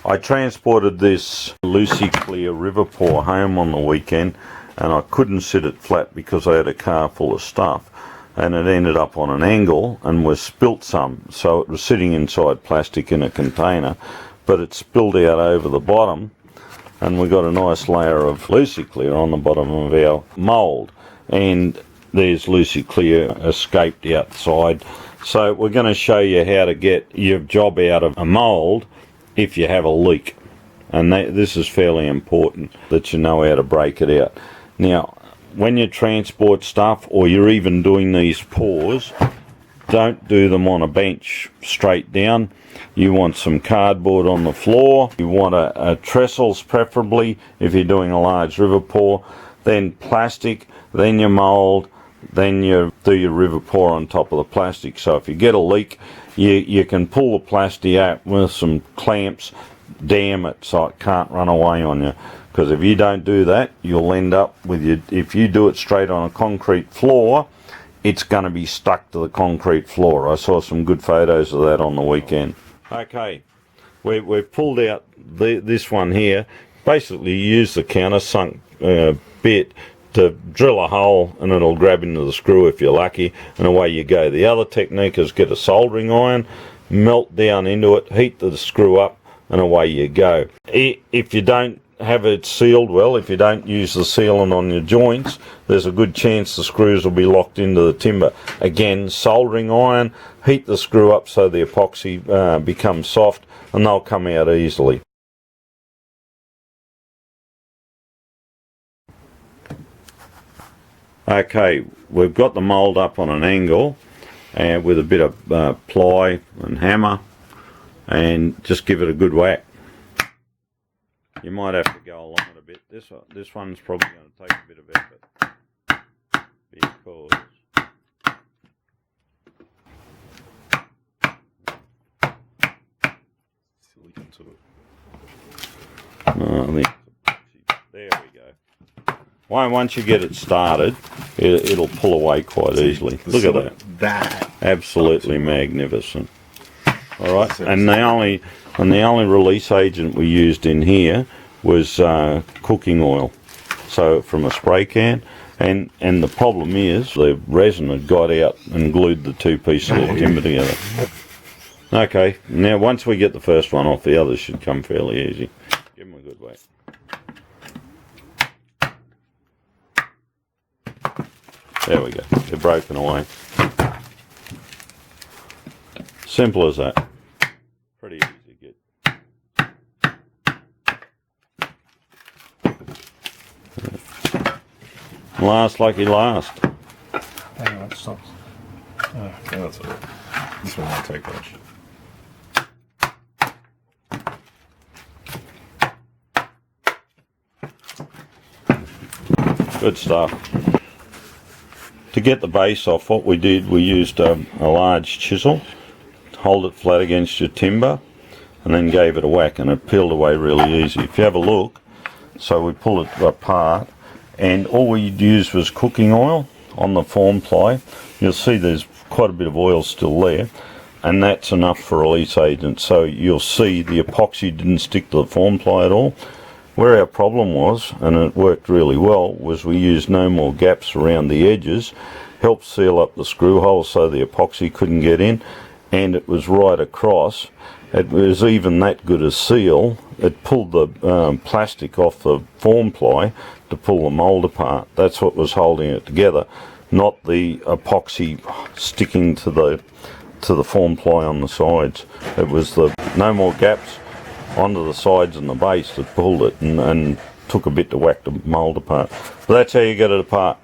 I transported this Lucy Clear River Pour home on the weekend, and I couldn't sit it flat because I had a car full of stuff, and it ended up on an angle and was spilt some. So it was sitting inside plastic in a container, but it spilled out over the bottom, and we got a nice layer of Lucy Clear on the bottom of our mould, and there's Lucy Clear escaped outside. So we're going to show you how to get your job out of a mould if you have a leak, and this is fairly important that you know how to break it out. Now, when you transport stuff, or you're even doing these pours, don't do them on a bench straight down. You want some cardboard on the floor. You want a trestles preferably if you're doing a large river pour, then plastic, then your mould, then you do your river pour on top of the plastic. So if you get a leak, you can pull the plastic out with some clamps, dam it so it can't run away on you. Because if you don't do that, you'll end up with if you do it straight on a concrete floor, it's going to be stuck to the concrete floor. I saw some good photos of that on the weekend. Okay, we've pulled out this one here. Basically, you use the countersunk bit to drill a hole, and it'll grab into the screw if you're lucky, and away you go. The other technique is get a soldering iron, melt down into it, heat the screw up, and away you go. If you don't have it sealed well, if you don't use the sealant on your joints, there's a good chance the screws will be locked into the timber. Again, soldering iron, heat the screw up so the epoxy becomes soft, and they'll come out easily. Okay, we've got the mould up on an angle with a bit of ply and hammer, and just give it a good whack. You might have to go along it a bit. This one's probably going to take a bit of effort because there we go. Once you get it started, it'll pull away quite easily. Look at that. Absolutely magnificent. All right, and the only release agent we used in here was cooking oil, so from a spray can. And the problem is the resin had got out and glued the two pieces of timber together. Okay, now once we get the first one off, the others should come fairly easy. Give them a good whack. There we go, they're broken away. Simple as that. Pretty easy to get. Last lucky last. Hang on, it stops. Oh, that's it. This one might take much. Good stuff. To get the base off, what we did, we used a large chisel, hold it flat against your timber, and then gave it a whack, and it peeled away really easy. If you have a look, so we pull it apart, and all we used was cooking oil on the form ply. You'll see there's quite a bit of oil still there, and that's enough for release agent. So you'll see the epoxy didn't stick to the form ply at all. Where our problem was, and it worked really well, was we used no more gaps around the edges, helped seal up the screw holes so the epoxy couldn't get in, and it was right across. It was even that good a seal. It pulled the plastic off the form ply to pull the mould apart. That's what was holding it together, not the epoxy sticking to the form ply on the sides. It was the no more gaps onto the sides and the base that pulled it, and took a bit to whack the mould apart. But that's how you get it apart.